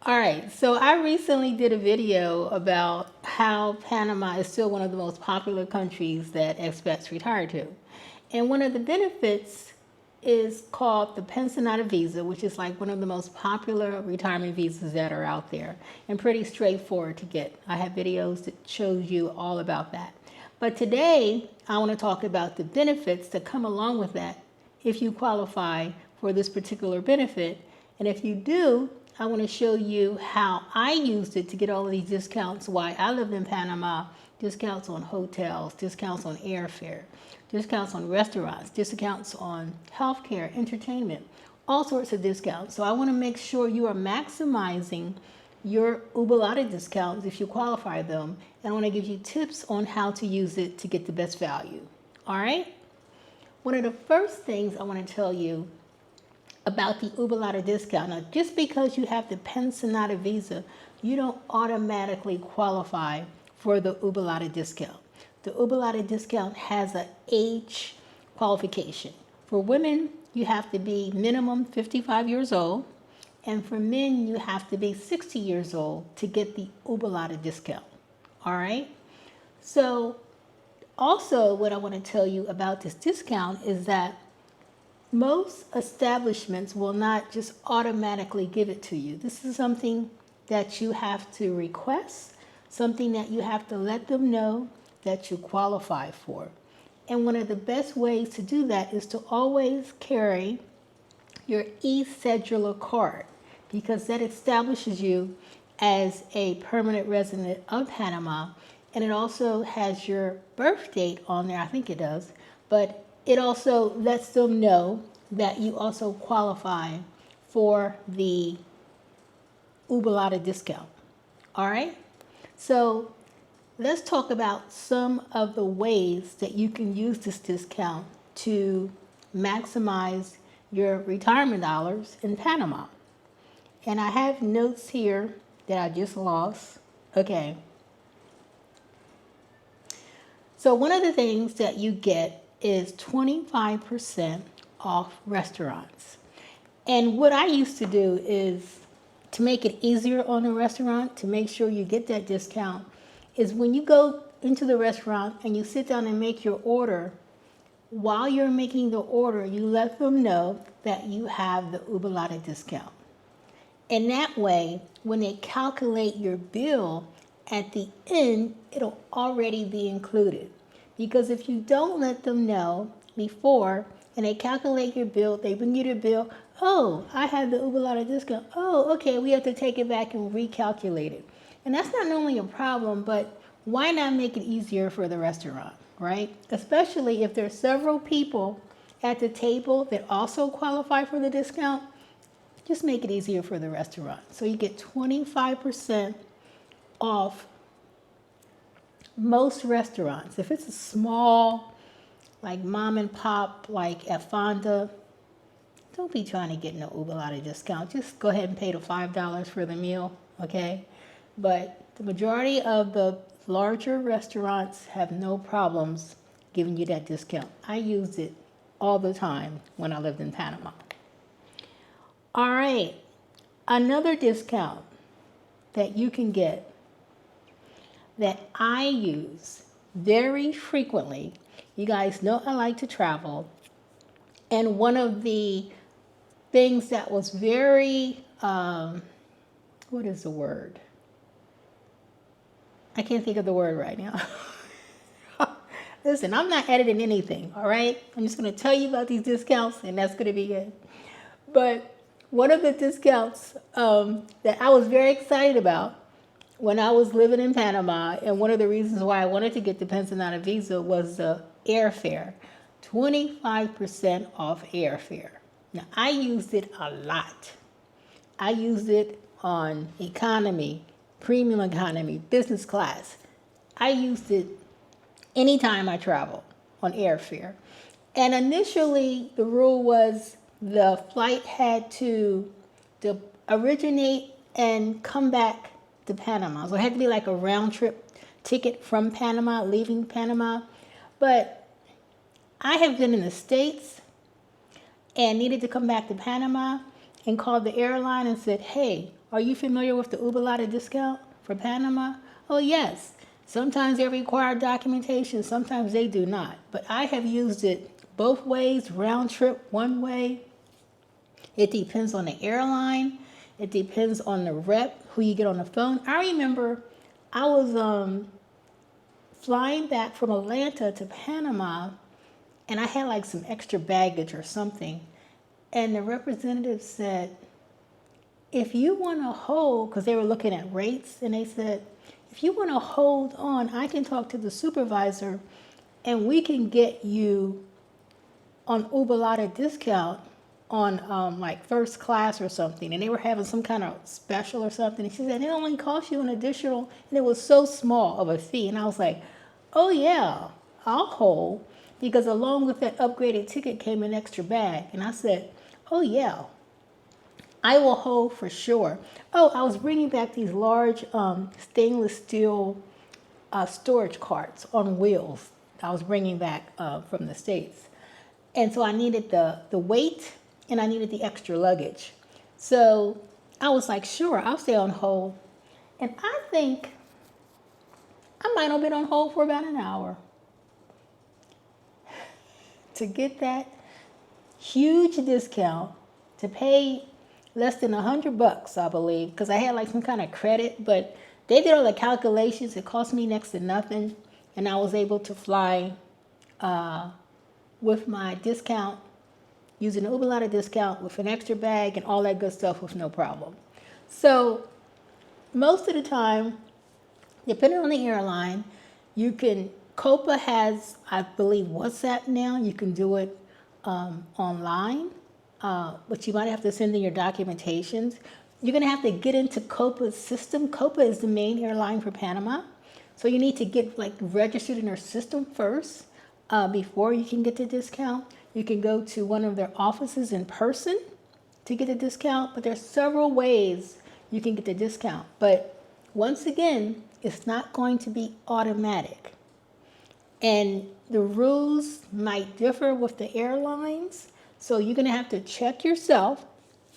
All right, so I recently did a video about how Panama is still one of the most popular countries that expats retire to. And one of the benefits is called the Pensionado visa, which is like one of the most popular retirement visas that are out there and pretty straightforward to get. I have videos that shows you all about that. But today, I want to talk about the benefits that come along with that if you qualify for this particular benefit. And if you do, I want to show you how I used it to get all of these discounts while I lived in Panama. Discounts on hotels, discounts on airfare, discounts on restaurants, discounts on healthcare, entertainment, all sorts of discounts. So I want to make sure you are maximizing your Ubalata discounts if you qualify them. And I want to give you tips on how to use it to get the best value. All right? One of the first things I want to tell you about the Ubalata discount. Now, just because you have the Pensionado visa, you don't automatically qualify for the Ubalata discount. The Ubalata discount has an age qualification. For women, you have to be minimum 55 years old, and for men, you have to be 60 years old to get the Ubalata discount. All right? So, also, what I want to tell you about this discount is that most establishments will not just automatically give it to you. This is something that you have to request, something that you have to let them know that you qualify for. And one of the best ways to do that is to always carry your e-cedula card, because that establishes you as a permanent resident of Panama, and it also has your birth date on there. I think it does, but it also lets them know that you also qualify for the Ubalata discount. All right? So let's talk about some of the ways that you can use this discount to maximize your retirement dollars in Panama. And I have notes here that I just lost. Okay. So one of the things that you get is 25% off restaurants. And what I used to do is to make it easier on the restaurant, to make sure you get that discount, is when you go into the restaurant and you sit down and make your order, while you're making the order, you let them know that you have the Ubalata discount. And that way, when they calculate your bill at the end, it'll already be included. Because if you don't let them know before and they calculate your bill, they bring you the bill, oh, I have the Ubalata discount. Oh, okay, we have to take it back and recalculate it. And that's not normally a problem, but why not make it easier for the restaurant, right? Especially if there's several people at the table that also qualify for the discount, just make it easier for the restaurant. So you get 25% off most restaurants. If it's a small, like mom and pop, like at Fonda, don't be trying to get no Ubalata discount. Just go ahead and pay the $5 for the meal, okay? But the majority of the larger restaurants have no problems giving you that discount. I used it all the time when I lived in Panama. All right, another discount that you can get that I use very frequently. You guys know I like to travel, and one of the things that was very, what is the word? I can't think of the word right now. Listen, I'm not editing anything, all right? I'm just going to tell you about these discounts, and that's going to be it. But one of the discounts that I was very excited about when I was living in Panama, and one of the reasons why I wanted to get the Pensionado visa was the airfare. 25% off airfare. Now, I used it a lot. I used it on economy, premium economy, business class. I used it anytime I travel on airfare. And initially, the rule was the flight had to originate and come back to Panama. So it had to be like a round trip ticket from Panama, leaving Panama. But I have been in the States and needed to come back to Panama and called the airline and said, hey, Are you familiar with the Ubalata discount for Panama? Oh, yes. Sometimes they require documentation, sometimes they do not. But I have used it both ways, round trip, one way. It depends on the airline. It depends on the rep, who you get on the phone. I remember I was flying back from Atlanta to Panama, and I had like some extra baggage or something. And the representative said, if you want to hold, because they were looking at rates, and they said, if you want to hold on, I can talk to the supervisor and we can get you on Ubalata discount on like first class or something. And they were having some kind of special or something. And she said, it only costs you an additional, and it was so small of a fee. And I was like, oh yeah, I'll hold, because along with that upgraded ticket came an extra bag. And I said, oh yeah, I will hold for sure. Oh, I was bringing back these large stainless steel storage carts on wheels. I was bringing back from the States. And so I needed the weight, and I needed the extra luggage. So I was like, sure, I'll stay on hold. And I think I might have been on hold for about an hour to get that huge discount, to pay less than $100, I believe, because I had like some kind of credit, but they did all the calculations. It cost me next to nothing, and I was able to fly with my discount, using the Ubalata discount with an extra bag and all that good stuff with no problem. So most of the time, depending on the airline, you can, Copa has, I believe, WhatsApp now. You can do it online. But you might have to send in your documentations. You're going to have to get into Copa's system. Copa is the main airline for Panama. So you need to get like registered in their system first before you can get the discount. You can go to one of their offices in person to get a discount, but there's several ways you can get the discount. But once again, it's not going to be automatic. And the rules might differ with the airlines. So you're going to have to check yourself,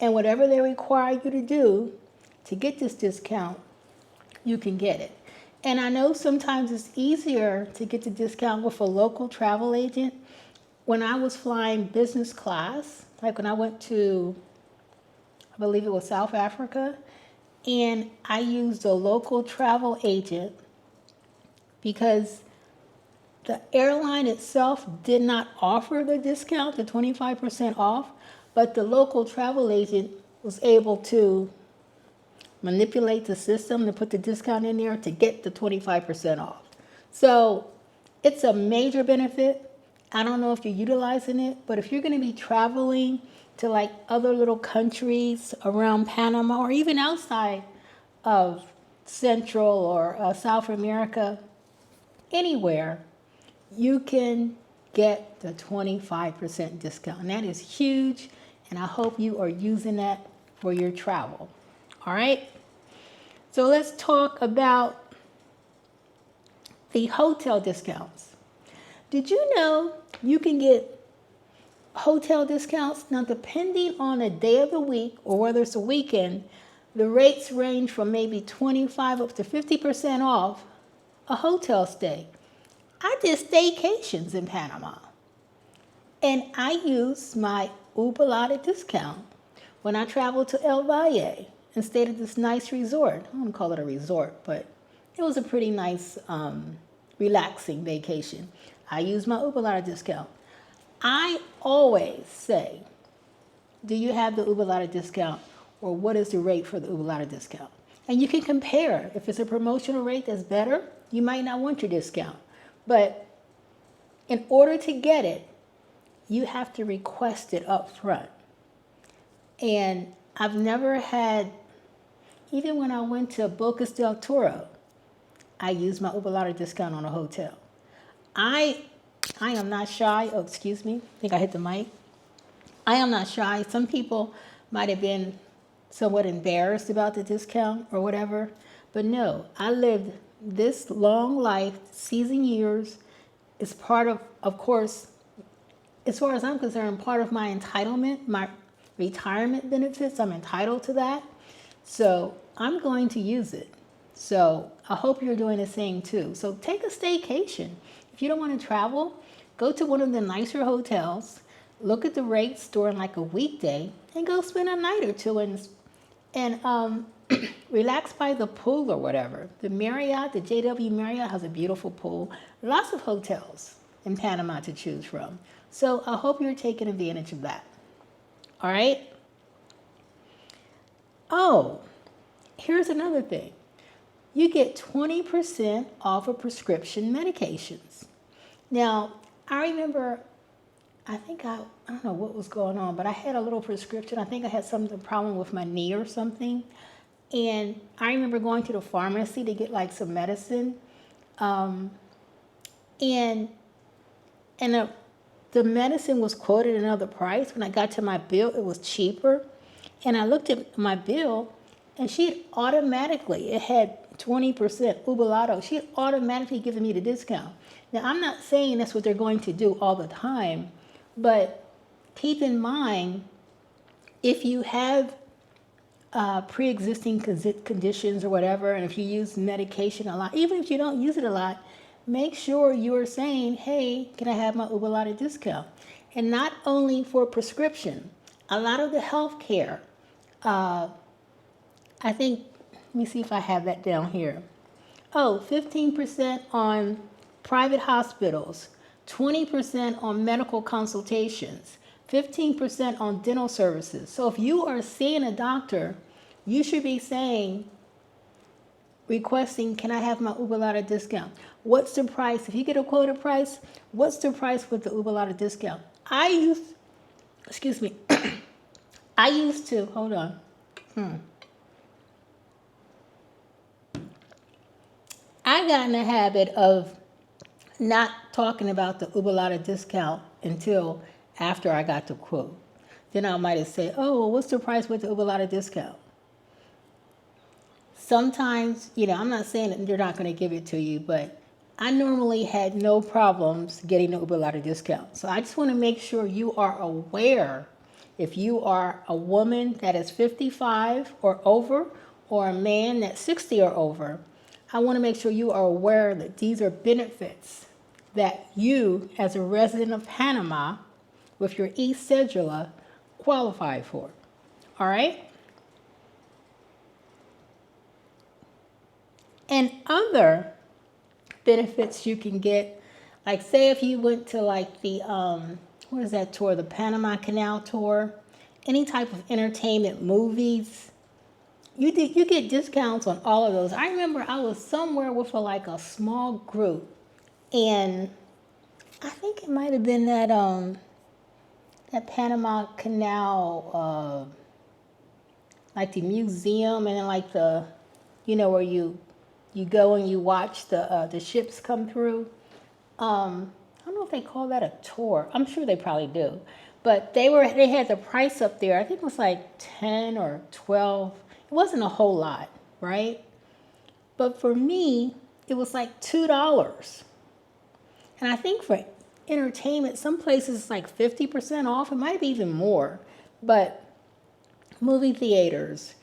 and whatever they require you to do to get this discount, you can get it. And I know sometimes it's easier to get the discount with a local travel agent. When I was flying business class, like when I went to, I believe it was South Africa, and I used a local travel agent because the airline itself did not offer the discount, the 25% off, but the local travel agent was able to manipulate the system to put the discount in there to get the 25% off. So it's a major benefit. I don't know if you're utilizing it, but if you're going to be traveling to like other little countries around Panama or even outside of Central or South America, anywhere, you can get the 25% discount. And that is huge, and I hope you are using that for your travel. All right? So let's talk about the hotel discounts. Did you know you can get hotel discounts? Now, depending on the day of the week or whether it's a weekend, the rates range from maybe 25 up to 50% off a hotel stay. I did staycations in Panama, and I used my Ubalata discount when I traveled to El Valle and stayed at this nice resort. I wouldn't call it a resort, but it was a pretty nice, relaxing vacation. I used my Ubalata discount. I always say, do you have the Ubalata discount, or what is the rate for the Ubalata discount? And you can compare. If it's a promotional rate that's better, you might not want your discount. But in order to get it, you have to request it up front. And I've never had, even when I went to Bocas del Toro, I used my Ubalata discount on a hotel. I am not shy. Oh, excuse me. I think I hit the mic. I am not shy. Some people might have been somewhat embarrassed about the discount or whatever. But no, I lived this long life, seasoned years. Is part of course, as far as I'm concerned, part of my entitlement, my retirement benefits. I'm entitled to that. So I'm going to use it. So I hope you're doing the same too. So take a staycation. If you don't want to travel, go to one of the nicer hotels, look at the rates during like a weekday, and go spend a night or two and relax by the pool or whatever. The Marriott, the JW Marriott has a beautiful pool. Lots of hotels in Panama to choose from. So I hope you're taking advantage of that. All right? Oh, here's another thing. You get 20% off of prescription medications. Now, I remember, I don't know what was going on, but I had a little prescription. I think I had some problem with my knee or something. And I remember going to the pharmacy to get like some medicine. And the medicine was quoted another price. When I got to my bill, it was cheaper. And I looked at my bill, and it had 20% Ubalato. She had automatically given me the discount. Now, I'm not saying that's what they're going to do all the time, but keep in mind, if you have pre-existing conditions or whatever, and if you use medication a lot, even if you don't use it a lot, make sure you're saying, hey, can I have my Ubalato discount? And not only for prescription, a lot of the healthcare, I think, let me see if I have that down here. 15% on private hospitals, 20% on medical consultations, 15% on dental services. So if you are seeing a doctor, you should be requesting, can I have my Ubalato discount? What's the price? If you get a quoted price, what's the price with the Ubalato discount? I used to, hold on. I got in the habit of not talking about the Ubalato discount until after I got the quote. Then I might have said, oh, well, what's the price with the Ubalato discount? Sometimes, I'm not saying that they're not going to give it to you, but I normally had no problems getting the Ubalato discount. So I just want to make sure you are aware. If you are a woman that is 55 or over, or a man that's 60 or over, I want to make sure you are aware that these are benefits that you, as a resident of Panama, with your e-cedula, qualify for. All right? And other benefits you can get, like say if you went to like the, what is that tour, the Panama Canal tour, any type of entertainment, movies, you get discounts on all of those. I remember I was somewhere with a small group, and I think it might have been that Panama Canal, like the museum, and then like the, where you go and you watch the ships come through. I don't know if they call that a tour. I'm sure they probably do. But they had the price up there. I think it was like 10 or 12. It wasn't a whole lot, right? But for me, it was like $2. And I think for entertainment, some places it's like 50% off. It might be even more. But movie theaters,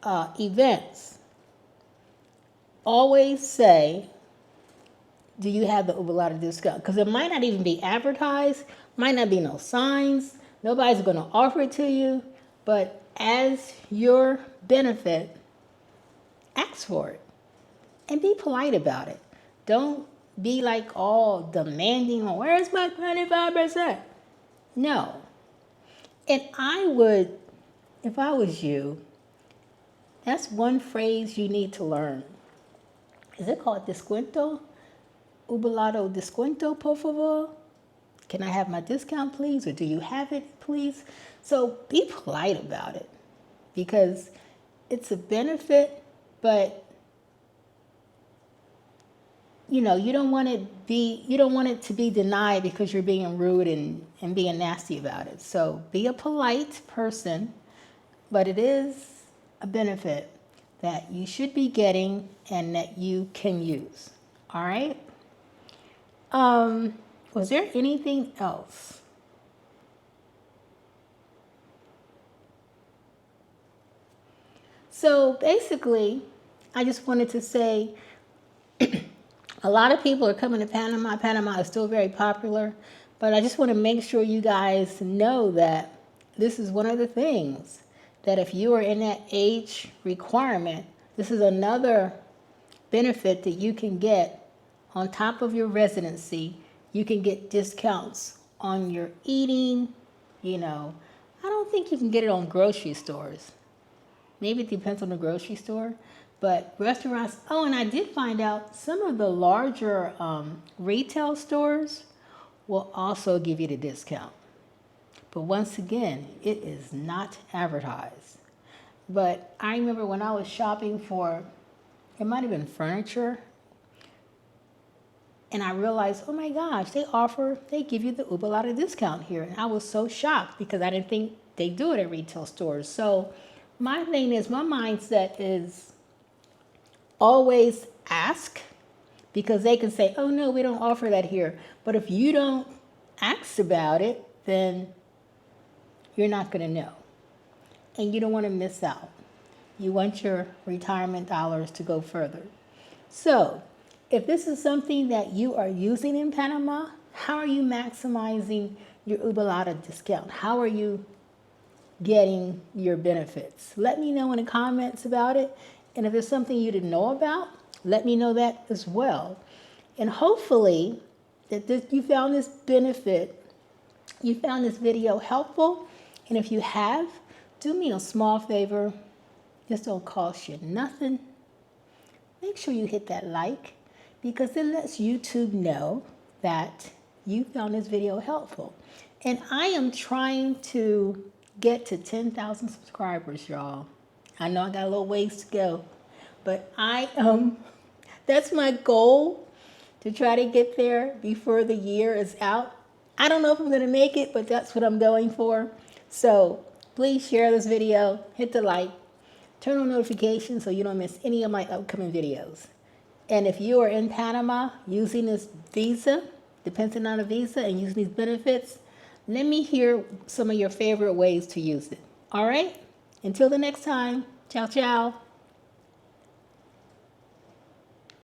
events, always say, do you have the Ubalato discount? Because it might not even be advertised, might not be no signs, nobody's going to offer it to you, but as your benefit, ask for it and be polite about it. Don't be like all demanding, where's my 25%? No. And I would, if I was you, that's one phrase you need to learn. Is it called descuento? Ubalato descuento, por favor? Can I have my discount, please? Or do you have it, please? So be polite about it, because it's a benefit, but you don't want it to be denied because you're being rude and being nasty about it. So be a polite person, but it is a benefit that you should be getting and that you can use. All right? Was there anything else? So basically, I just wanted to say a lot of people are coming to Panama. Panama is still very popular, but I just want to make sure you guys know that this is one of the things that if you are in that age requirement, this is another benefit that you can get on top of your residency. You can get discounts on your eating. I don't think you can get it on grocery stores. Maybe it depends on the grocery store, but restaurants. Oh, and I did find out some of the larger retail stores will also give you the discount. But once again, it is not advertised. But I remember when I was shopping for, it might have been furniture, and I realized, oh my gosh, they give you the Uber lot of discount here. And I was so shocked because I didn't think they do it at retail stores. So my mindset is always ask, because they can say, oh no, we don't offer that here. But if you don't ask about it, then you're not going to know. And you don't want to miss out. You want your retirement dollars to go further. So if this is something that you are using in Panama, how are you maximizing your Ubalata discount? How are you getting your benefits? Let me know in the comments about it. And if there's something you didn't know about, let me know that as well. And hopefully that you found this video helpful. And if you have, do me a small favor. This don't cost you nothing. Make sure you hit that like, because it lets YouTube know that you found this video helpful. And I am trying to get to 10,000 subscribers, y'all. I know I got a little ways to go, but that's my goal, to try to get there before the year is out. I don't know if I'm going to make it, but that's what I'm going for. So please share this video, hit the like, turn on notifications so you don't miss any of my upcoming videos. And if you are in Panama using this visa, depending on a visa, and using these benefits, let me hear some of your favorite ways to use it. All right? Until the next time, ciao, ciao.